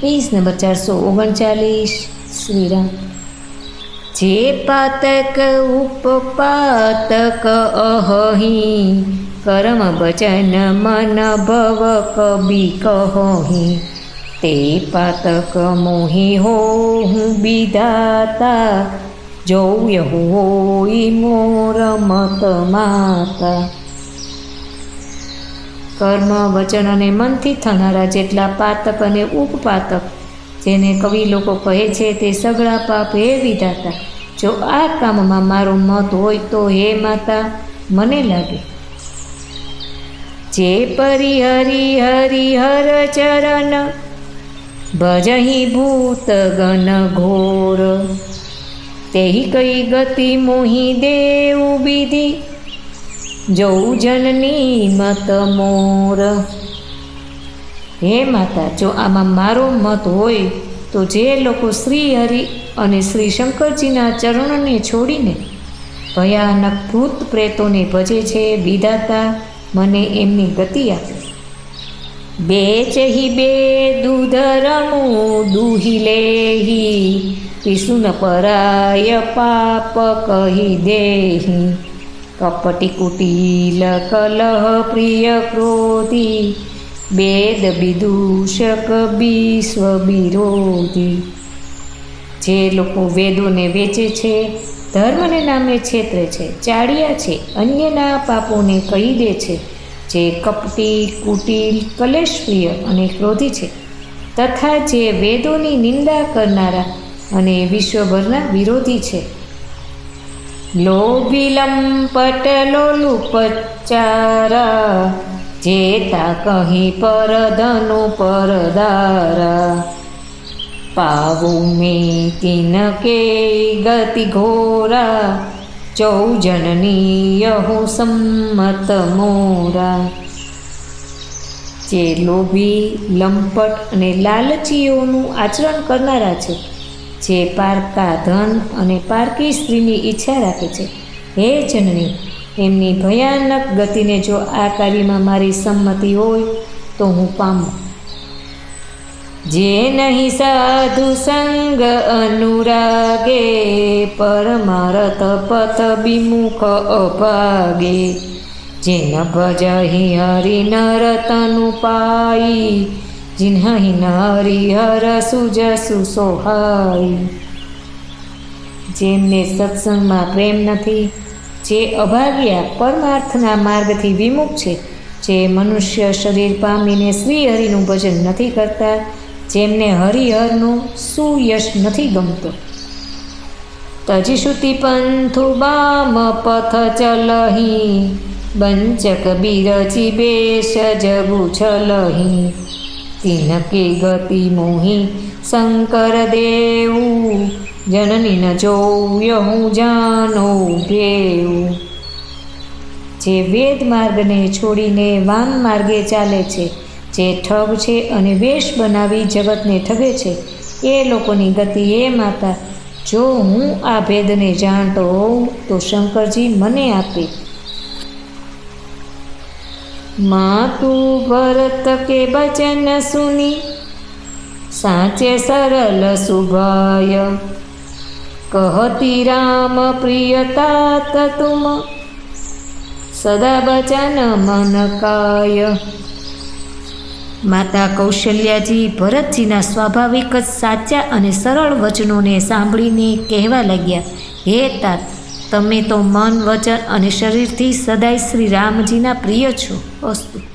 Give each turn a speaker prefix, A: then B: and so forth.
A: Page number 439। Shriram. जे पातक उपपातक अहि, कर्म वचन मन भव कबी कहि। ते पातक मोहि होहु विधाता, जो यहु होई मोर मत माता। कर्म वचन अने मनथी थनारा जेटला पातक अने उपपातक जेने कवि लोको कहे छे ते सगळा पाप हे विधाता, जो आ काममां मारो मत होय तो हे माता मने लागे। जे परिहरि हरिहर चरण, भजहि भूत गण घोर। तेहि कई गति मोहि देव विधि, जो जननी मत मोर। हे माता, जो आमां मारो मत होय तो जे लोको श्री हरि अने श्री शंकरजीना चरणोने छोड़ीने भयानक भूत प्रेतोने भजे छे, विधाता मने एमनी गति आपे। बेचहि बे दूध रमू दूहि लेहि, पिसुन पराय पाप कहि देहि। कपटी कुटिल कलह प्रिय क्रोधी, वेद विदूषक विश्व विरोधी। जे लोको वेदोने वेचे छे, धर्मने नामे छेत्रे छे, चाड़िया छे, अन्यना पापोने कही दे छे, जे कपटी कुटिल कलेश प्रिय अने क्रोधी छे, तथा जे वेदोनी निंदा करनारा अने विश्वभरना विरोधी छे। लोभी लंपट लोलुपचारा, जेता कहीं परधनु परदारा। पावु में तिनके गति घोरा, चौ जननी यहु सम्मत मोरा। जे लोभी लंपट अने लालचीओनुं आचरण करनारा छे, जे पारका धन अने पारकी स्त्रीनी ઈચ્છા રાખે છે, હે જનની, એમની ભયાનક ગતિને જો આ કાર્યમાં મારી સંમતિ હોય તો હું પામું। જે નહીં સાધુ સંગ અનુરાગે, પરમારથ પથ વિમુખ અભાગે। જે ન ભજहि હરિ નર તનુ પાઈ, जिन्हि हरिहर सुजसु सोहाई। जेमने सत्संग में प्रेम नहीं, जे अभाग्या परमार्थना मार्गथी विमुख छे, जे मनुष्य शरीर पामीने श्रीहरिनुं भजन नहीं करता, जेमने हरिहरनो सुयश नहीं गमतो। तजिश्रुति पंथु बाम पथ चलहि, बंचक बिरची बेश जगु छलहि। तिनके गति मोहि शंकर देव, जननी न जोयहु जानो भेव। जे वेद मार्ग ने छोड़ीने वाम मार्गे चाले छे, जे ठग छे अने वेश बनावी जगत ने ठगे छे, ए लोकोनी गति हे माता, जो हूँ आ भेद ने जाणतो होऊं तो शंकरजी मने आपे। मातु भरत के बचन सुनी, साचे सरल सुभाय। कहती राम प्रियतात तुम, सदा बचन मन काय। माता कौशल्याजी भरतजीना स्वाभाविक ज साचा अने सरल वचनोने सांभळीने कहेवा लाग्या, हे तात, तमे तो मन वचन अने शरीरथी सदाय श्री रामजीना प्रिय छो। अस्तु।